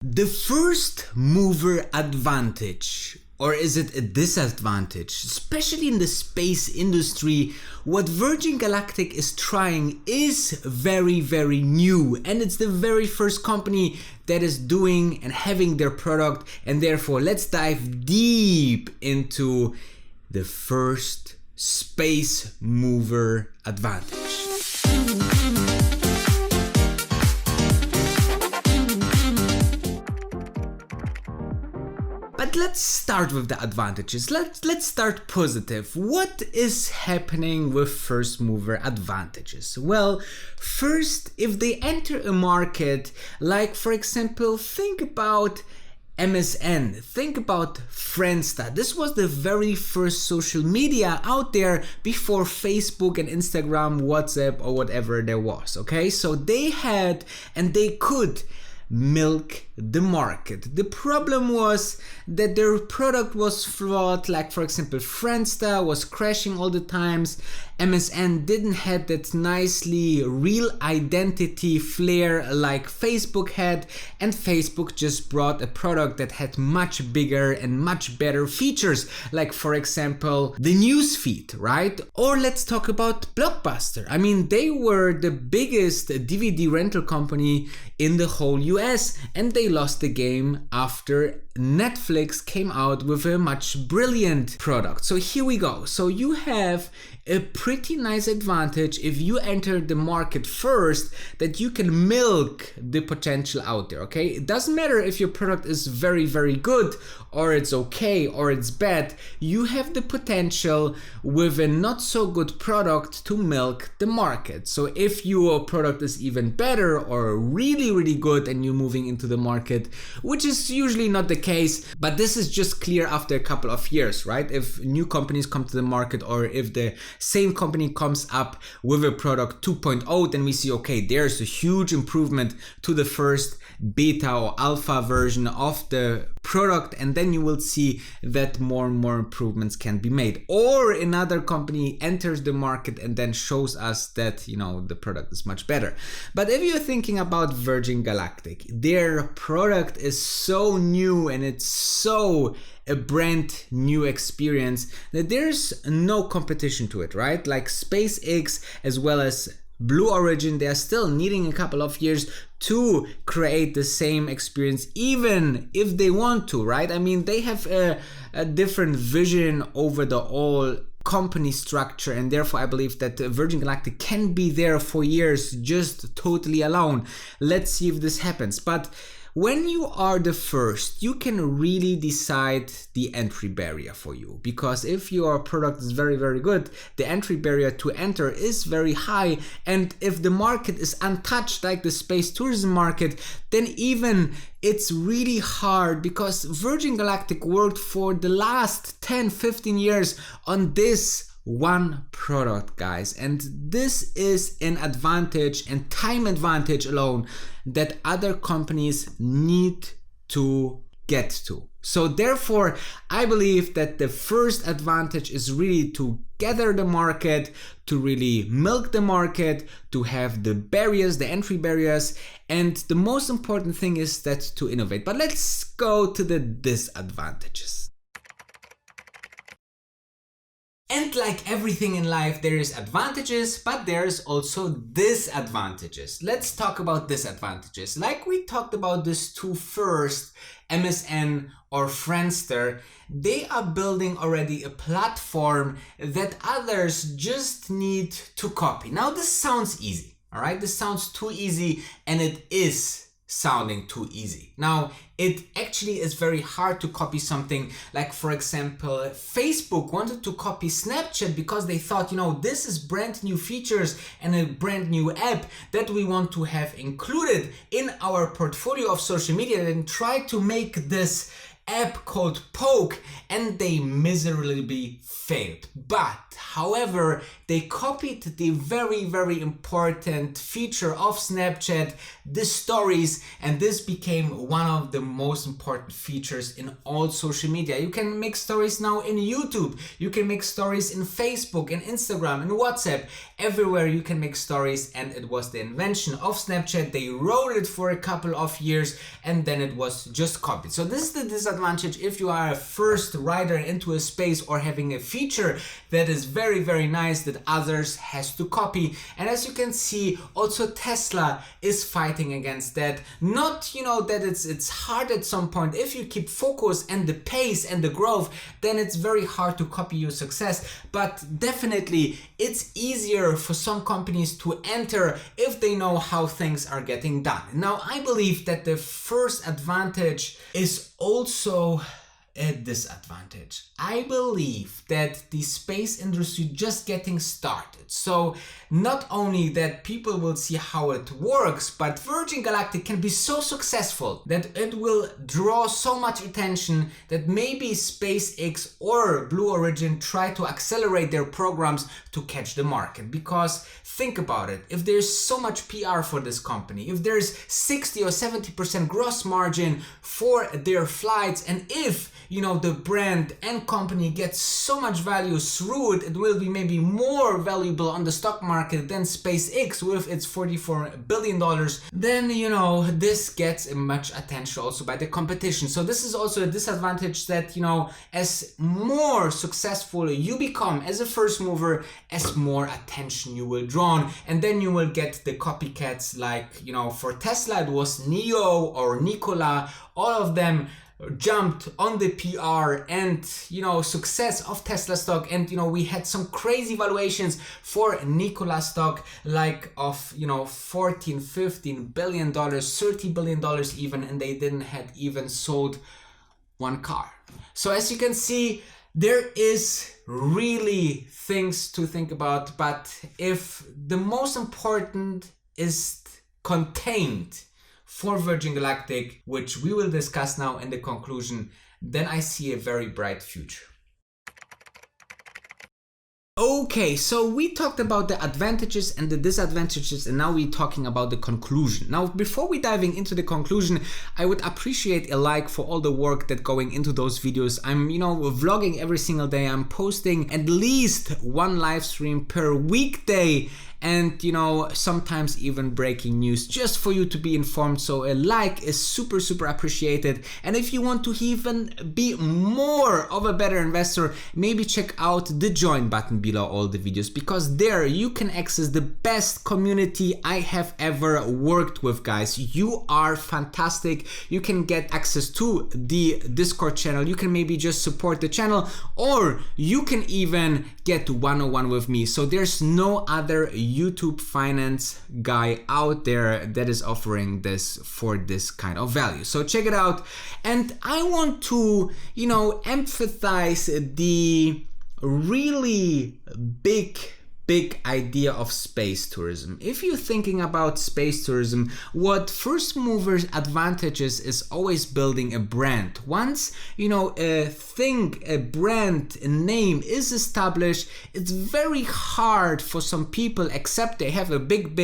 The first mover advantage, or is it a disadvantage? Especially in the space industry, what Virgin Galactic is trying is very, very new, and it's the very first company that is doing and having their product, and therefore let's dive deep into the first space mover advantage. But let's start with the advantages. Let's start positive. What is happening with first mover advantages? Well, first, if they enter a market, like for example, think about MSN, think about Friendster. This was the very first social media out there before Facebook and Instagram, WhatsApp or whatever there was, okay? So they had and they could milk the market. The problem was that their product was flawed, like for example Friendster was crashing all the times, MSN didn't have that nicely real identity flair like Facebook had, and Facebook just brought a product that had much bigger and much better features, like for example the news feed, right? Or let's talk about Blockbuster. I mean, they were the biggest DVD rental company in the whole US, and they lost the game after Netflix came out with a much brilliant product. So here we go. So you have a pretty nice advantage if you enter the market first, that you can milk the potential out there, okay? It doesn't matter if your product is very, very good or it's okay or it's bad. You have the potential with a not so good product to milk the market. So if your product is even better or really, really good and you're moving into the market, which is usually not the case, but this is just clear after a couple of years, right? If new companies come to the market, or if the same company comes up with a product 2.0, then we see, okay, there's a huge improvement to the first beta or alpha version of the product, and then you will see that more and more improvements can be made. Or another company enters the market and then shows us that, you know, the product is much better. But if you're thinking about Virgin Galactic, their product is so new and it's so a brand new experience that there's no competition to it, right? Like SpaceX as well as Blue Origin, they are still needing a couple of years to create the same experience, even if they want to, right? I mean, they have a different vision over the whole company structure, and therefore I believe that Virgin Galactic can be there for years just totally alone. Let's see if this happens. But when you are the first, you can really decide the entry barrier for you, because if your product is very, very good, the entry barrier to enter is very high. And if the market is untouched, like the space tourism market, then even it's really hard, because Virgin Galactic worked for the last 10-15 years on this one product, guys, and this is an advantage and time advantage alone that other companies need to get to. So therefore I believe that the first advantage is really to gather the market, to really milk the market, to have the barriers, the entry barriers, and the most important thing is that to innovate. But let's go to the disadvantages. And like everything in life, there is advantages, but there's also disadvantages. Let's talk about disadvantages. Like we talked about this two first, MSN or Friendster, they are building already a platform that others just need to copy. Now this sounds easy, all right? This sounds too easy, and it is sounding too easy. Now, it actually is very hard to copy something. Like for example, Facebook wanted to copy Snapchat because they thought, you know, this is brand new features and a brand new app that we want to have included in our portfolio of social media, and try to make this app called Poke, and they miserably failed. But however, they copied the very important feature of Snapchat, the stories, and this became one of the most important features in all social media. You can make stories now in YouTube, you can make stories in Facebook, in Instagram, in WhatsApp, everywhere you can make stories, and it was the invention of Snapchat. They wrote it for a couple of years and then it was just copied. So this is the disadvantage if you are a first rider into a space or having a feature that is very nice that others has to copy. And as you can see, also Tesla is fighting against that. Not, that it's hard at some point. If you keep focus and the pace and the growth, then it's very hard to copy your success. But definitely it's easier for some companies to enter if they know how things are getting done. Now, I believe that the first advantage is also a disadvantage. I believe that the space industry just getting started. So not only that people will see how it works, but Virgin Galactic can be so successful that it will draw so much attention that maybe SpaceX or Blue Origin try to accelerate their programs to catch the market. Because think about it, if there's so much PR for this company, if there's 60 or 70% gross margin for their flights, and if the brand and company gets so much value through it, it will be maybe more valuable on the stock market than SpaceX with its $44 billion, then this gets much attention also by the competition. So this is also a disadvantage that as more successful you become as a first mover, as more attention you will draw, and then you will get the copycats like for Tesla it was Neo or Nikola. All of them jumped on the PR and success of Tesla stock, and we had some crazy valuations for Nikola stock like of 14-15 billion dollars, $30 billion even, and they didn't had even sold one car. So as you can see, there is really things to think about, but if the most important is contained for Virgin Galactic, which we will discuss now in the conclusion, then I see a very bright future. Okay, so we talked about the advantages and the disadvantages, and now we're talking about the conclusion. Now, before we diving into the conclusion, I would appreciate a like for all the work that going into those videos. I'm, vlogging every single day. I'm posting at least one live stream per weekday, and sometimes even breaking news just for you to be informed. So a like is super appreciated. And if you want to even be more of a better investor, maybe check out the join button below all the videos, because there you can access the best community I have ever worked with, guys. You are fantastic. You can get access to the Discord channel. You can maybe just support the channel, or you can even get one-on-one with me. So there's no other YouTube finance guy out there that is offering this for this kind of value. So check it out. And I want to, emphasize the really big idea of space tourism. If you're thinking about space tourism, what first movers advantages is always building a brand. Once a brand, a name is established, it's very hard for some people, except they have a big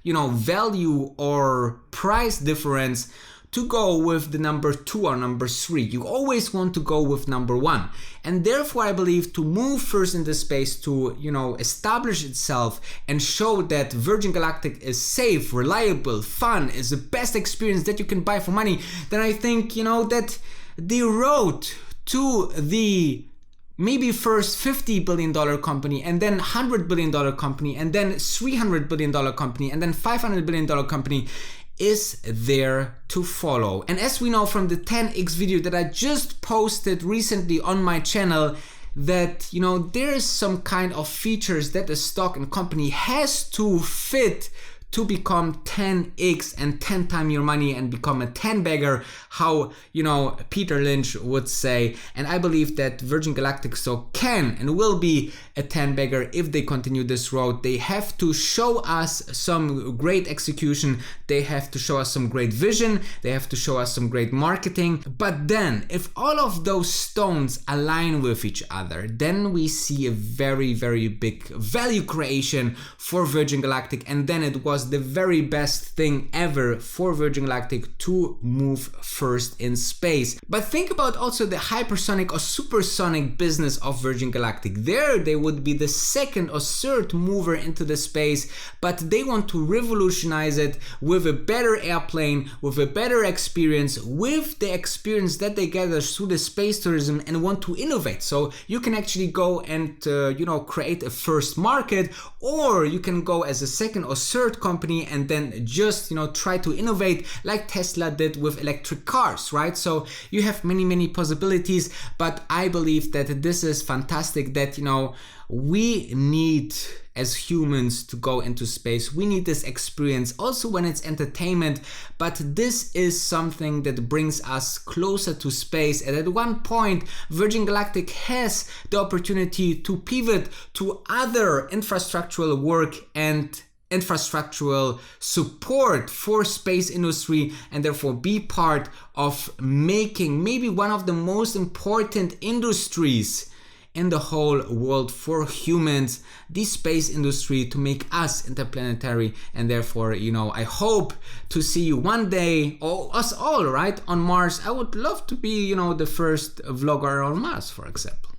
value or price difference, to go with the number 2 or number 3. You always want to go with number 1. And therefore, I believe to move first into space, to establish itself and show that Virgin Galactic is safe, reliable, fun, is the best experience that you can buy for money, then I think that the road to the maybe first $50 billion company, and then $100 billion company, and then $300 billion company, and then $500 billion company is there to follow. And as we know from the 10x video that I just posted recently on my channel, that there is some kind of features that a stock and company has to fit to become 10x and 10 times your money and become a 10 bagger, how, you know, Peter Lynch would say. And I believe that Virgin Galactic so can and will be a 10 bagger if they continue this road. They have to show us some great execution, they have to show us some great vision, they have to show us some great marketing. But then if all of those stones align with each other, then we see a very, very big value creation for Virgin Galactic, and then it was the very best thing ever for Virgin Galactic to move first in space. But think about also the hypersonic or supersonic business of Virgin Galactic. There they would be the second or third mover into the space, but they want to revolutionize it with a better airplane, with a better experience, with the experience that they gather through the space tourism, and want to innovate. So you can actually go and create a first market, or you can go as a second or third company and then just try to innovate like Tesla did with electric cars, right? So you have many possibilities, but I believe that this is fantastic, that we need as humans to go into space. We need this experience also when it's entertainment, but this is something that brings us closer to space. And at one point, Virgin Galactic has the opportunity to pivot to other infrastructural work and infrastructural support for space industry, and therefore be part of making maybe one of the most important industries in the whole world for humans, the space industry, to make us interplanetary. And therefore, I hope to see you one day, or us all, right, on Mars. I would love to be, the first vlogger on Mars, for example.